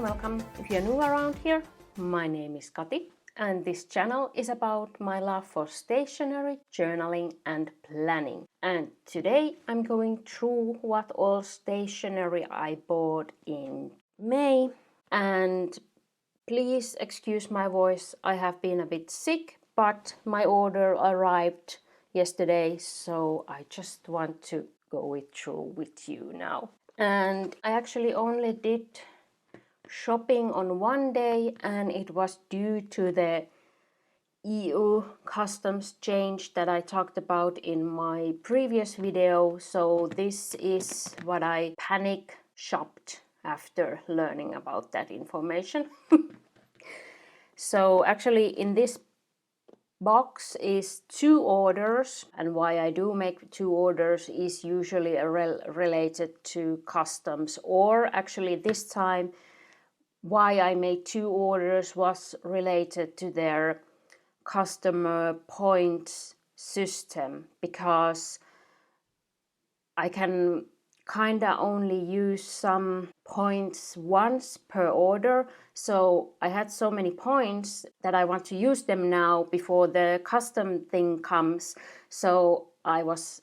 welcome. If you're new around here, my name is Kati and this channel is about my love for stationery, journaling and planning. And today I'm going through what all stationery I bought in May. And please excuse my voice, I have been a bit sick, but my order arrived yesterday, so I just want to go it through with you now. And I actually only did shopping on one day, and it was due to the EU customs change that I talked about in my previous video. So this is what I panic shopped after learning about that information. So actually in this box is 2 orders, and why I do make 2 orders is usually related to customs, or actually this time why I made 2 orders was related to their customer points system, because I can kinda only use some points once per order. So I had so many points that I want to use them now before the custom thing comes. So I was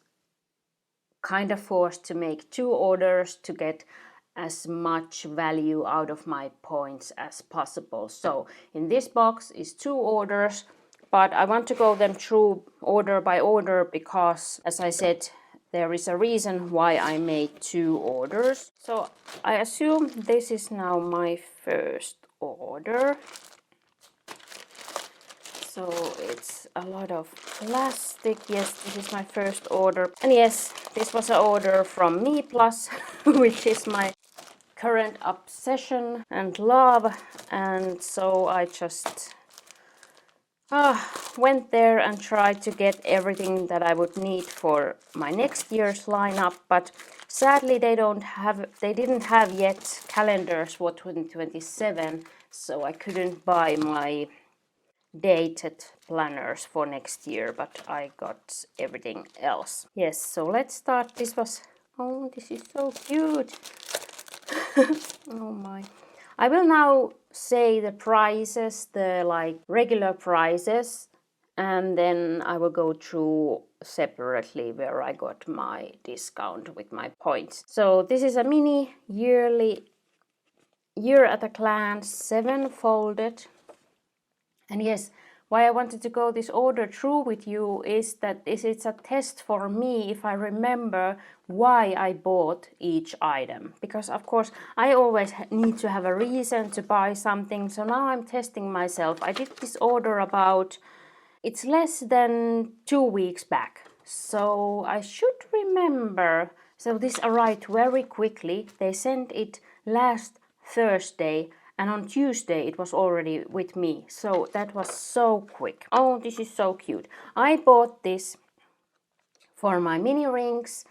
kind of forced to make 2 orders to get as much value out of my points as possible. So in this box is 2 orders, but I want to go them through order by order because, as I said, there is a reason why I made 2 orders. So I assume this is now my first order. So it's a lot of plastic. Yes, this is my first order. And yes, this was an order from MeePlus, which is my current obsession and love. And so I just went there and tried to get everything that I would need for my next year's lineup, but sadly they didn't have yet calendars for 2027, so I couldn't buy my dated planners for next year, but I got everything else. Yes, so let's start. This is so cute. Oh my. I will now say the prices, the regular prices, and then I will go through separately where I got my discount with my points. So this is a mini year at a glance 7 folded. And yes, why I wanted to go this order through with you is that it's a test for me if I remember why I bought each item. Because of course I always need to have a reason to buy something. So now I'm testing myself. I did this order it's less than 2 weeks back. So I should remember. So this arrived very quickly. They sent it last Thursday. And on Tuesday it was already with me, so that was so quick. Oh, this is so cute. I bought this for my mini rings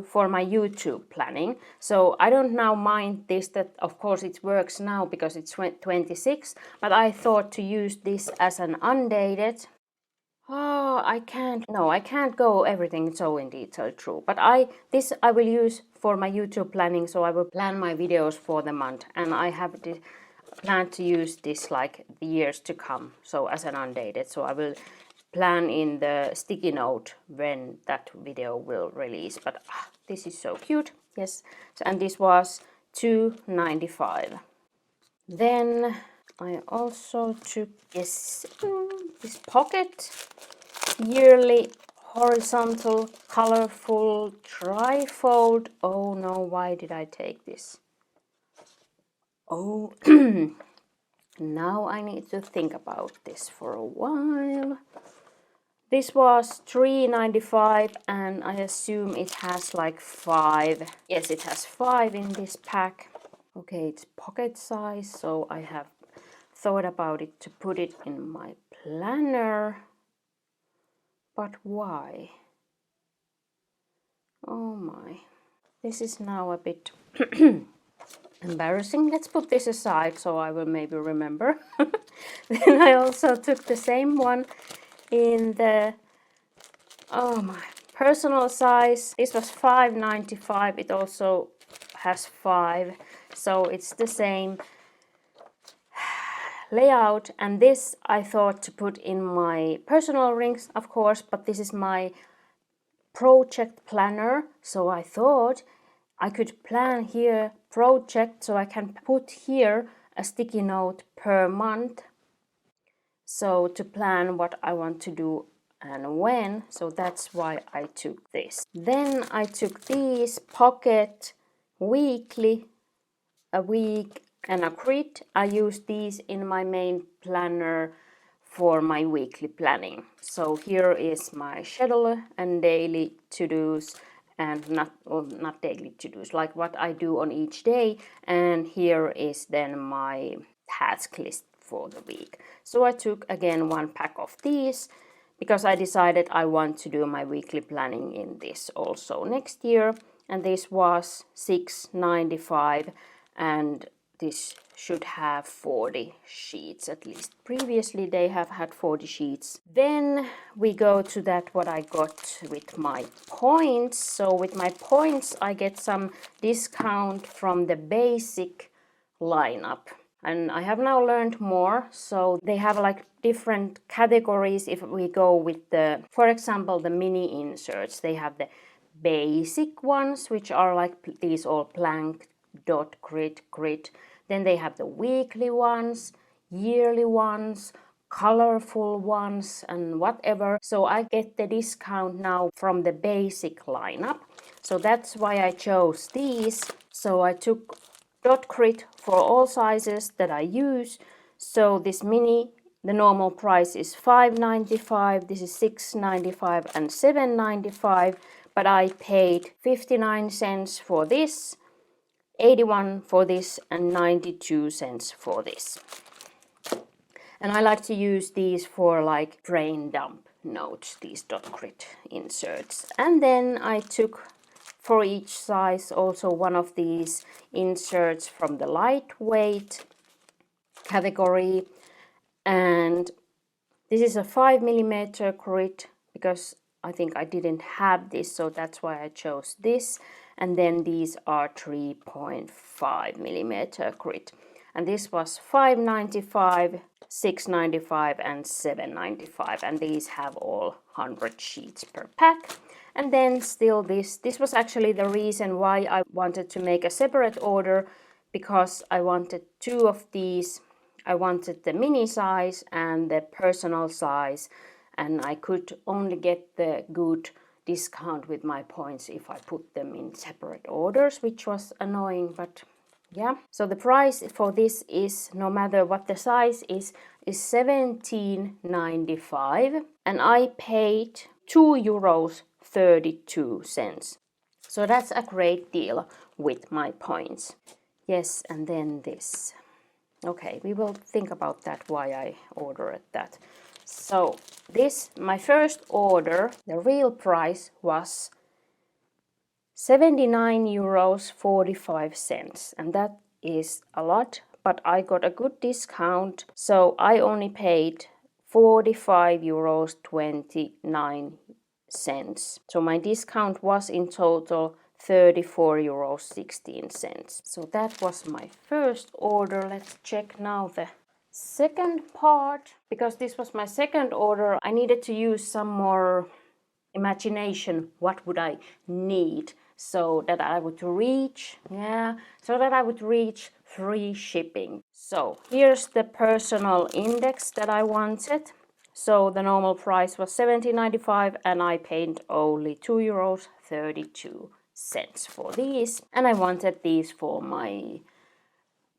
for my YouTube planning. So I don't now mind this, that of course it works now because it's 26, but I thought to use this as an undated. Oh, I can't go everything so in detail through, but this I will use for my YouTube planning, so I will plan my videos for the month, and I have planned to use this like the years to come, so as an undated. So I will plan in the sticky note when that video will release, but this is so cute. Yes, so, and this was $2.95. Then I also took this pocket yearly horizontal colorful trifold. Oh no, why did I take this? Oh, now I need to think about this for a while. This was $3.95, and I assume it has like 5. Yes, it has 5 in this pack. Okay, it's pocket size, so I have thought about it to put it in my planner. But why? Oh my. This is now a bit embarrassing. Let's put this aside so I will maybe remember. Then I also took the same one in the personal size. This was $5.95. It also has 5, so it's the same. layout, and this I thought to put in my personal rings, of course, but this is my project planner, so I thought I could plan here project, so I can put here a sticky note per month, so to plan what I want to do and when, so that's why I took this. Then I took these pocket weekly, a week and a grid. I use these in my main planner for my weekly planning. So here is my schedule and daily to-dos, and not daily to-dos, like what I do on each day, and here is then my task list for the week. So I took again one pack of these because I decided I want to do my weekly planning in this also next year, and this was $6.95, and this should have 40 sheets at least. Previously they have had 40 sheets. Then we go to that what I got with my points. So with my points I get some discount from the basic lineup. And I have now learned more, so they have like different categories. If we go with the, for example, the mini inserts, they have the basic ones, which are like these all blank dot grid. Then they have the weekly ones, yearly ones, colorful ones, and whatever. So I get the discount now from the basic lineup. So that's why I chose these. So I took dot grid for all sizes that I use. So this mini, the normal price is $5.95, this is $6.95 and $7.95, but I paid 59 cents for this, 81 for this, and 92 cents for this. And I like to use these for like brain dump notes, these dot grid inserts. And then I took for each size also one of these inserts from the lightweight category, and this is a 5mm grid because I think I didn't have this, so that's why I chose this. And then these are 3.5mm grid, and this was $5.95, $6.95 and $7.95, and these have all 100 sheets per pack. And then still this was actually the reason why I wanted to make a separate order, because I wanted two of these. I wanted the mini size and the personal size, and I could only get the good discount with my points if I put them in separate orders, which was annoying, but yeah. So the price for this is, no matter what the size is $17.95, and I paid €2.32. So that's a great deal with my points. Yes, and then this. Okay, we will think about that, why I ordered that. So this, my first order, the real price was €79.45, and that is a lot, but I got a good discount, so I only paid €45.29. So my discount was in total €34.16. So that was my first order. Let's check now the second part. Because this was my second order, I needed to use some more imagination. What would I need so that I would reach, free shipping. So here's the personal index that I wanted. So the normal price was $17.95, and I paid only €2.32 for these. And I wanted these for my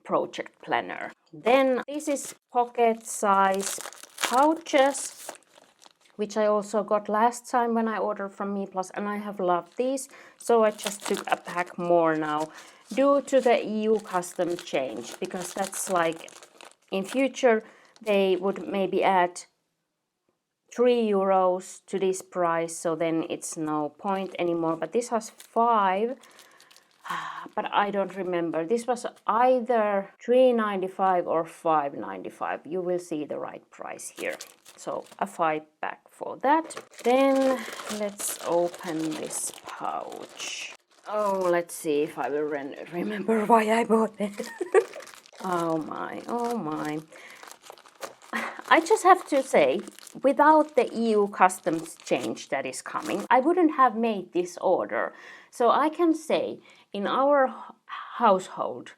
project planner. Then this is pocket size pouches, which I also got last time when I ordered from MeePlus, and I have loved these. So I just took a pack more now due to the EU custom change, because that's like in future they would maybe add €3 to this price, so then it's no point anymore. But this has 5, but I don't remember. This was either $3.95 or $5.95. You will see the right price here. So a 5 pack for that. Then let's open this pouch. Oh, let's see if I will remember why I bought it. Oh my, oh my. I just have to say, without the EU customs change that is coming, I wouldn't have made this order. So I can say, in our household,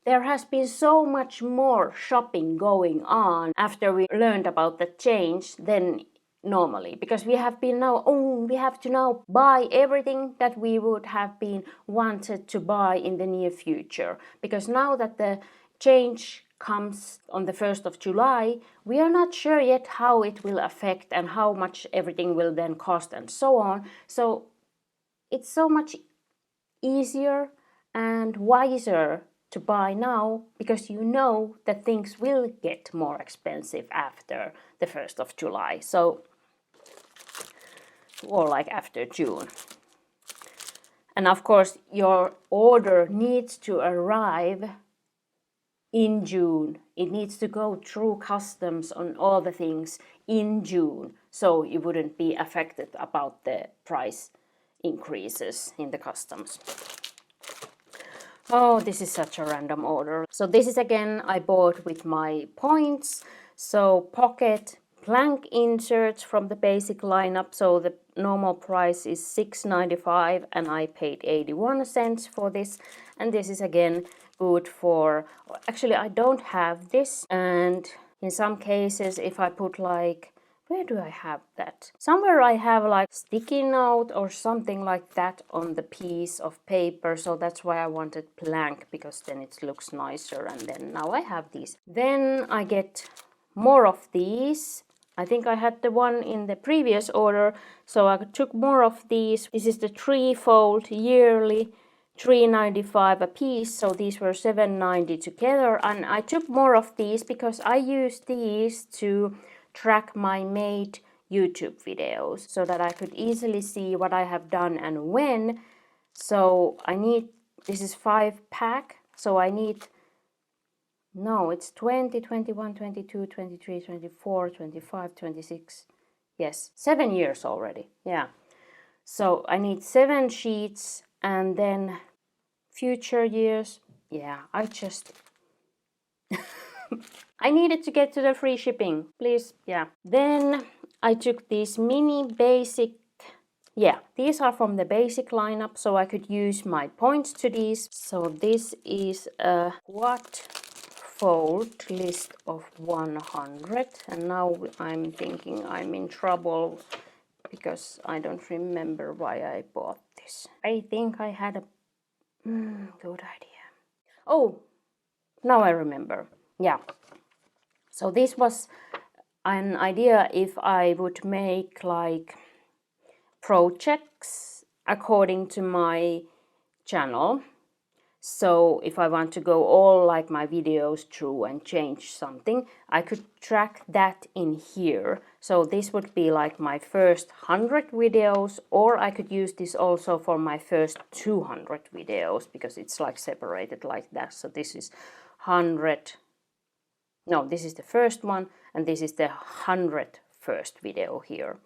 there has been so much more shopping going on after we learned about the change than normally, because we have to now buy everything that we would have been wanted to buy in the near future, because now that the change comes on the 1st of July, we are not sure yet how it will affect and how much everything will then cost and so on. So it's so much easier and wiser to buy now, because you know that things will get more expensive after the 1st of July. So, or like after June. And of course, your order needs to arrive in June. It needs to go through customs on all the things in June, so you wouldn't be affected about the price increases in the customs. Oh, this is such a random order. So this is again I bought with my points. So pocket plank inserts from the basic lineup. So the normal price is $6.95 and I paid 81 cents for this. And this is again good for, actually I don't have this, and in some cases if I put like, where do I have that? Somewhere I have like sticky note or something like that on the piece of paper. So that's why I wanted blank, because then it looks nicer. And then now I have these. Then I get more of these. I think I had the one in the previous order. So I took more of these. This is the 3-fold yearly, $3.95 a piece. So these were $7.90 together. And I took more of these because I use these to track my made YouTube videos, so that I could easily see what I have done and when. So I need, this is 5-pack, so I need, no, it's 20, 21, 22, 23, 24, 25, 26, yes, 7 years already, yeah. So I need 7 sheets, and then future years, yeah, I just I needed to get to the free shipping, please, yeah. Then I took these mini basic, yeah, these are from the basic lineup, so I could use my points to these. So this is a quad fold list of 100, and now I'm thinking I'm in trouble because I don't remember why I bought this. I think I had a good idea. Oh, now I remember, yeah. So this was an idea if I would make like projects according to my channel. So if I want to go all like my videos through and change something, I could track that in here. So this would be like my first 100 videos, or I could use this also for my first 200 videos, because it's like separated like that. So this is 100. No, this is the first one, and this is the 100th first video here.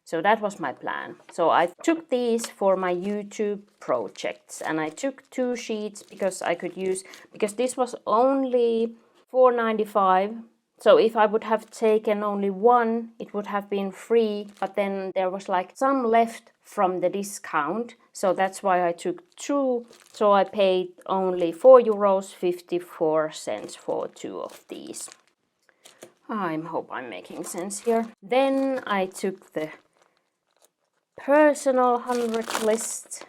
So that was my plan. So I took these for my YouTube projects, and I took 2 sheets because I could use, because this was only $4.95. So if I would have taken only one, it would have been free, but then there was like some left from the discount. So that's why I took 2. So I paid only €4.54 for 2 of these. I hope I'm making sense here. Then I took the personal 100 list.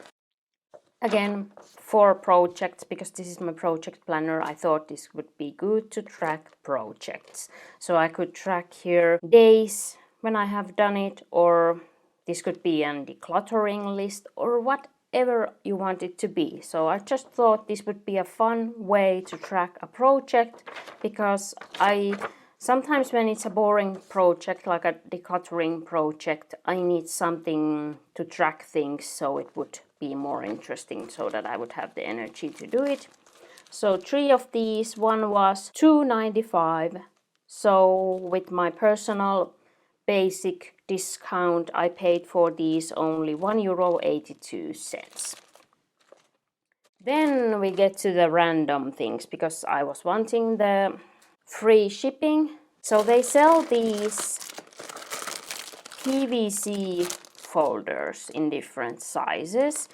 Again, for projects, because this is my project planner, I thought this would be good to track projects. So I could track here days when I have done it, or this could be a decluttering list, or whatever you want it to be. So I just thought this would be a fun way to track a project, because sometimes when it's a boring project, like a decluttering project, I need something to track things so it would be more interesting, so that I would have the energy to do it. So 3 of these, one was $2.95. So with my personal basic discount, I paid for these only €1.82. Then we get to the random things, because I was wanting the free shipping. So they sell these PVC folders in different sizes,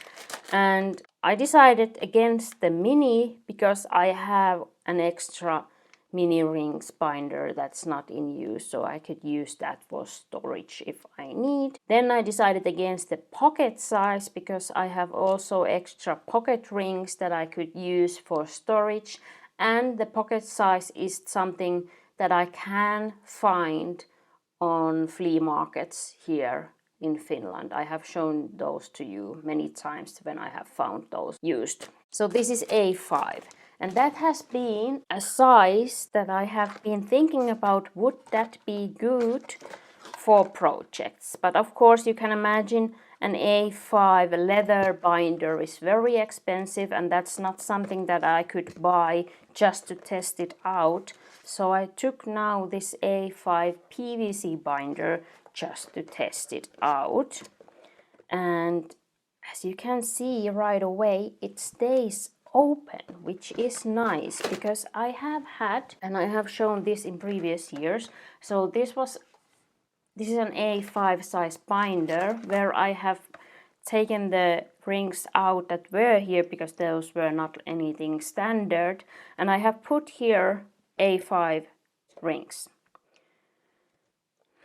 and I decided against the mini because I have an extra mini rings binder that's not in use, so I could use that for storage if I need. Then I decided against the pocket size because I have also extra pocket rings that I could use for storage, and the pocket size is something that I can find on flea markets here in Finland. I have shown those to you many times when I have found those used. So this is A5, and that has been a size that I have been thinking about, would that be good for projects? But of course you can imagine an A5 leather binder is very expensive, and that's not something that I could buy just to test it out. So I took now this A5 PVC binder just to test it out. And as you can see right away, it stays open, which is nice because I have had, and I have shown this in previous years, so this is an A5 size binder where I have taken the rings out that were here because those were not anything standard, and I have put here A5 rings.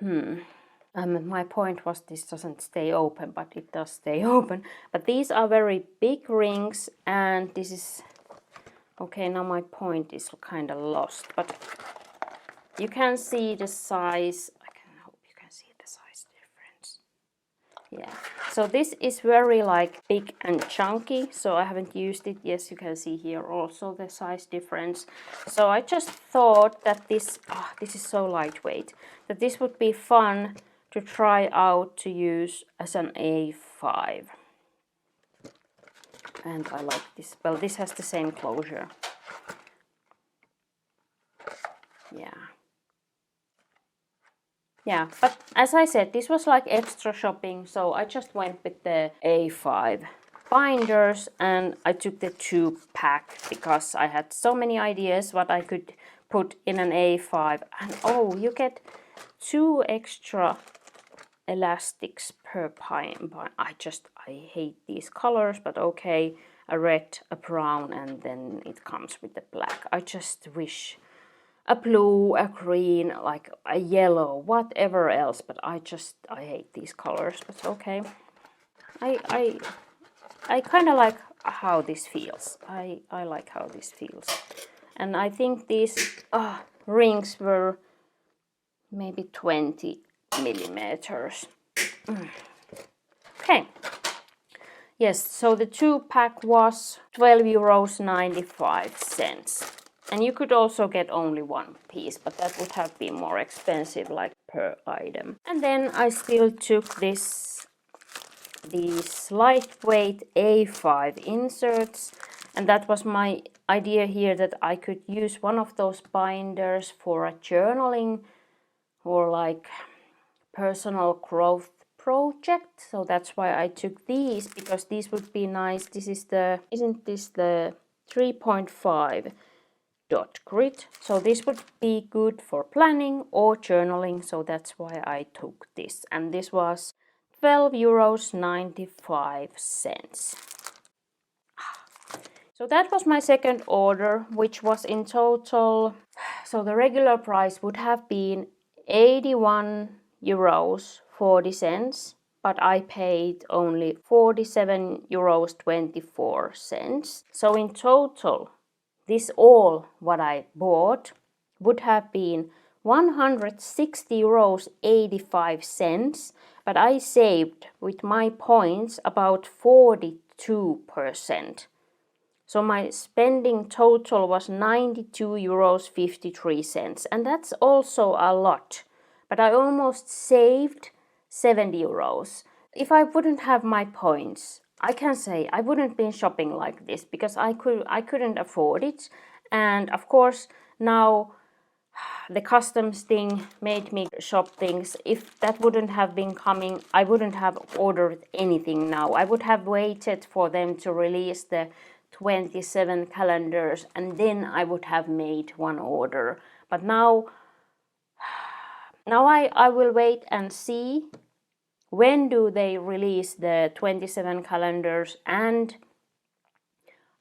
My point was this doesn't stay open, but it does stay open. But these are very big rings, and this is okay. Now my point is kind of lost, but you can see the size. I hope you can see the size difference. Yeah, so this is very like big and chunky, so I haven't used it. Yes, you can see here also the size difference. So I just thought that this is so lightweight, that this would be fun to try out to use as an A5. And I like this. Well, this has the same closure. Yeah, but as I said, this was like extra shopping, so I just went with the A5 binders, and I took the 2-pack because I had so many ideas what I could put in an A5. And oh, you get 2 extra elastics per pine. I hate these colors, but okay, a red, a brown, and then it comes with the black. I just wish a blue, a green, like a yellow, whatever else, but I hate these colors, but okay. I kind of like how this feels. I like how this feels. And I think these rings were maybe 20 millimeters. Okay. Yes, so the 2-pack was €12.95. And you could also get only 1 piece, but that would have been more expensive, like per item. And then I still took these lightweight A5 inserts, and that was my idea here, that I could use one of those binders for a journaling or like personal growth project. So that's why I took these, because these would be nice. This is isn't this the 3.5 dot grid? So this would be good for planning or journaling, so that's why I took this, and this was €12.95. So that was my second order, which was in total, so the regular price would have been €81.40, but I paid only €47.24. So in total, this all what I bought would have been €160.85, but I saved with my points about 42%. So my spending total was €92.53, and that's also a lot, but I almost saved €70. If I wouldn't have my points, I can say I wouldn't been shopping like this, because I couldn't afford it. And of course now the customs thing made me shop things. If that wouldn't have been coming, I wouldn't have ordered anything now. I would have waited for them to release the 27 calendars, and then I would have made one order. But now Now I will wait and see when do they release the 27 calendars and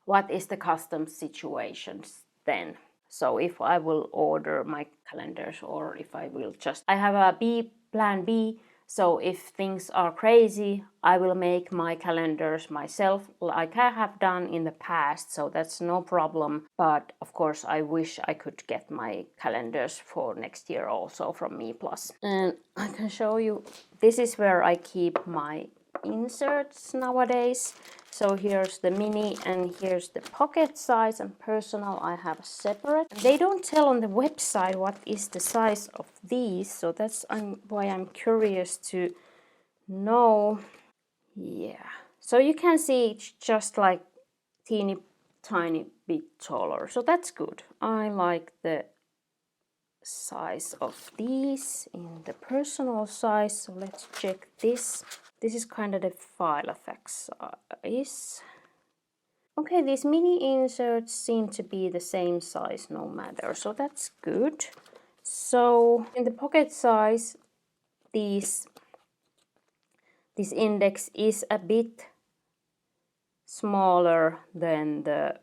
what is the customs situations then. So if I will order my calendars or if I will just, I have a plan B. So if things are crazy, I will make my calendars myself like I have done in the past. So that's no problem. But of course, I wish I could get my calendars for next year also from MeePlus. And I can show you, this is where I keep my inserts nowadays. So here's the mini and here's the pocket size, and personal I have separate. They don't tell on the website what is the size of these, so that's why I'm curious to know. Yeah, so you can see it's just like teeny tiny bit taller, so that's good. I like the size of these in the personal size, so let's check this. This is kind of the file effects size. Okay, these mini inserts seem to be the same size no matter, so that's good. So in the pocket size, this index is a bit smaller than the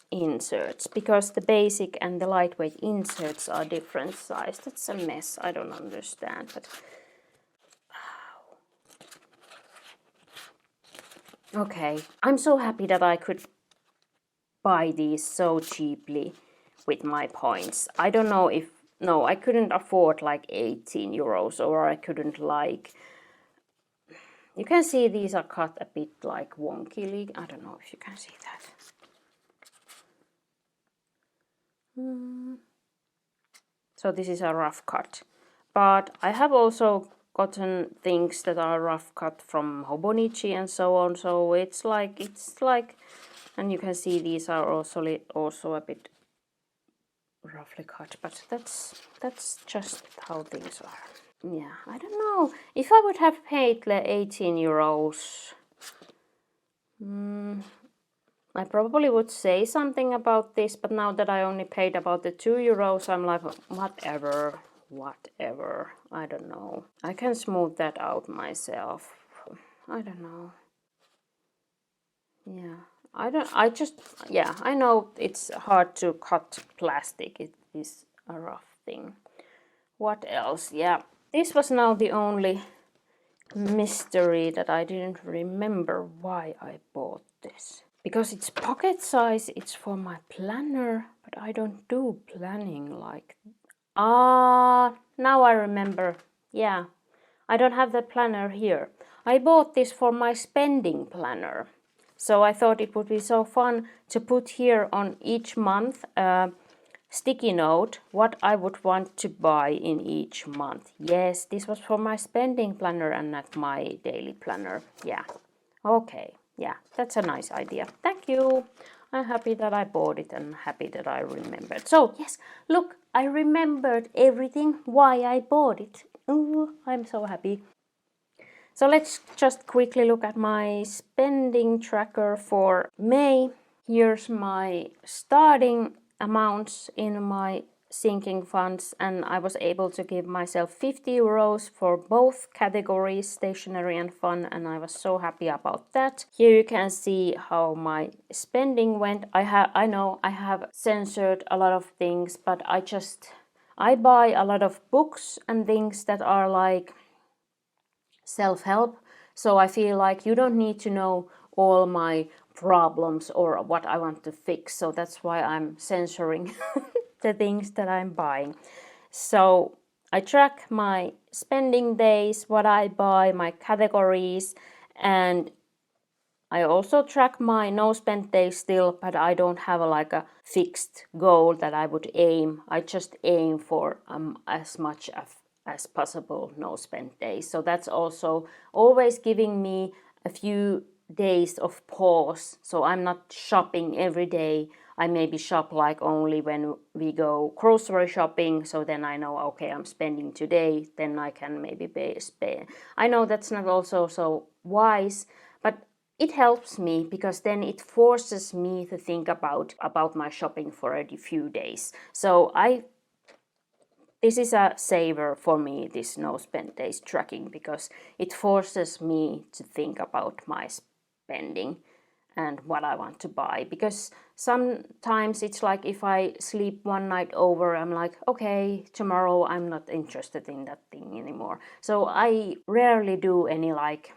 inserts because the basic and the lightweight inserts are different size. That's a mess, I don't understand, but okay, I'm so happy that I could buy these so cheaply with my points. I don't know if, no, I couldn't afford like 18 euros or I couldn't like, you can see these are cut a bit like wonkily. I don't know if you can see that. So this is a rough cut. But I have also gotten things that are rough cut from Hobonichi and so on. So it's like, and you can see these are also a bit roughly cut, but that's just how things are. Yeah, I don't know if I would have paid the 18 euros. I probably would say something about this, but now that I only paid about the 2 euros, I'm like, whatever, I don't know. I can smooth that out myself. I don't know. Yeah, I know it's hard to cut plastic. It is a rough thing. What else? Yeah, this was now the only mystery that I didn't remember why I bought this. Because it's pocket size, it's for my planner, but I don't do planning like... now I remember. Yeah, I don't have the planner here. I bought this for my spending planner. So I thought it would be so fun to put here on each month sticky note what I would want to buy in each month. Yes, this was for my spending planner and not my daily planner. Yeah, okay, yeah, that's a nice idea. Thank you. I'm happy that I bought it and happy that I remembered. So yes, look, I remembered everything why I bought it. Ooh, I'm so happy. So let's just quickly look at my spending tracker for May. Here's my starting amounts in my sinking funds, and I was able to give myself 50 euros for both categories, stationery and fun, and I was so happy about that. Here you can see how my spending went. I know I have censored a lot of things, but I buy a lot of books and things that are like self-help. So I feel like you don't need to know all my problems or what I want to fix. So that's why I'm censoring the things that I'm buying. So I track my spending days, what I buy, my categories, and I also track my no spend days still, but I don't have like a fixed goal that I would aim. I just aim for as much as possible no spend days. So that's also always giving me a few days of pause. So I'm not shopping every day. I maybe shop like only when we go grocery shopping. So then I know, okay, I'm spending today. Then I can maybe pay. I know that's not also so wise, but it helps me because then it forces me to think about my shopping for a few days. So I this is a saver for me, this no spend days tracking, because it forces me to think about my spending and what I want to buy. Because sometimes it's like if I sleep one night over, I'm like, okay, tomorrow I'm not interested in that thing anymore. So I rarely do any like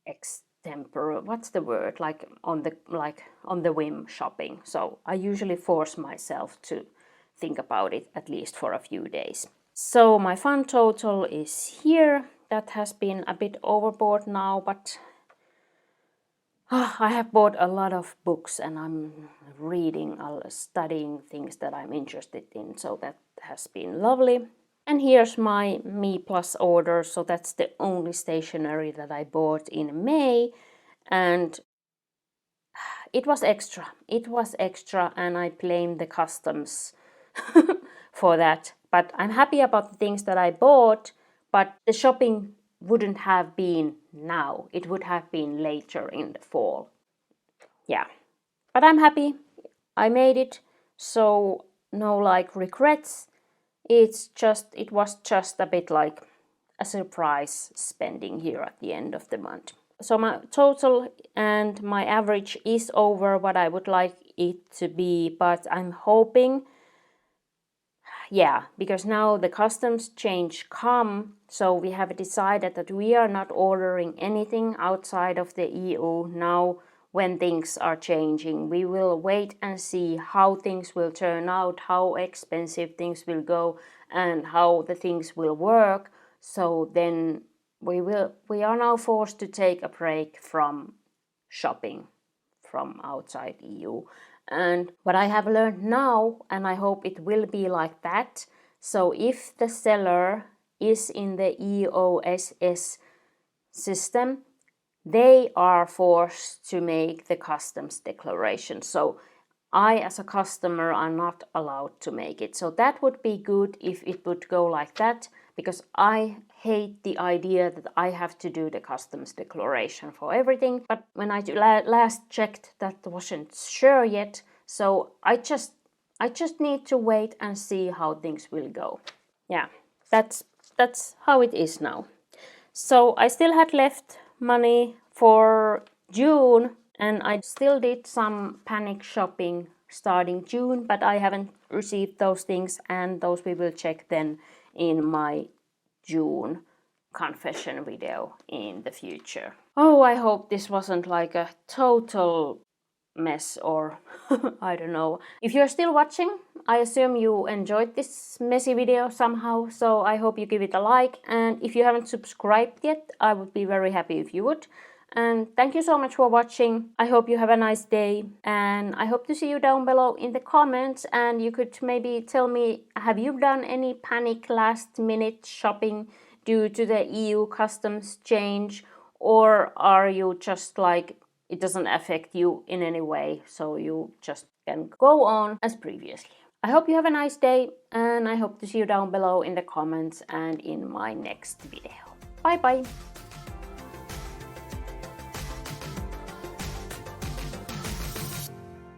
extempore, what's the word, like on the whim shopping. So I usually force myself to think about it at least for a few days. So my fund total is here. That has been a bit overboard now, but I have bought a lot of books and I'm reading, studying things that I'm interested in, so that has been lovely. And here's my MeePlus order, so that's the only stationery that I bought in May, and it was extra. It was extra, and I blame the customs for that. But I'm happy about the things that I bought, but the shopping wouldn't have been now. It would have been later in the fall. Yeah, but I'm happy. I made it, so no like regrets. It was just a bit like a surprise spending here at the end of the month. So my total and my average is over what I would like it to be, but I'm hoping, yeah, because now the customs change come, so we have decided that we are not ordering anything outside of the EU now when things are changing. We will wait and see how things will turn out, how expensive things will go, and how the things will work. So then we are now forced to take a break from shopping from outside EU. And what I have learned now, and I hope it will be like that, so if the seller is in the EOSS system, they are forced to make the customs declaration. So I, as a customer, are not allowed to make it. So that would be good if it would go like that, because I hate the idea that I have to do the customs declaration for everything. But when I last checked, that wasn't sure yet. So I just need to wait and see how things will go. Yeah, that's how it is now. So I still had left money for June, and I still did some panic shopping starting June, but I haven't received those things, and those we will check then in my June confession video in the future. Oh, I hope this wasn't like a total mess, or I don't know. If you're still watching, I assume you enjoyed this messy video somehow, so I hope you give it a like, and if you haven't subscribed yet, I would be very happy if you would. And thank you so much for watching. I hope you have a nice day, and I hope to see you down below in the comments, and you could maybe tell me, have you done any panic last minute shopping due to the EU customs change, or are you just like, it doesn't affect you in any way, so you just can go on as previously. I hope you have a nice day, and I hope to see you down below in the comments and in my next video. Bye bye!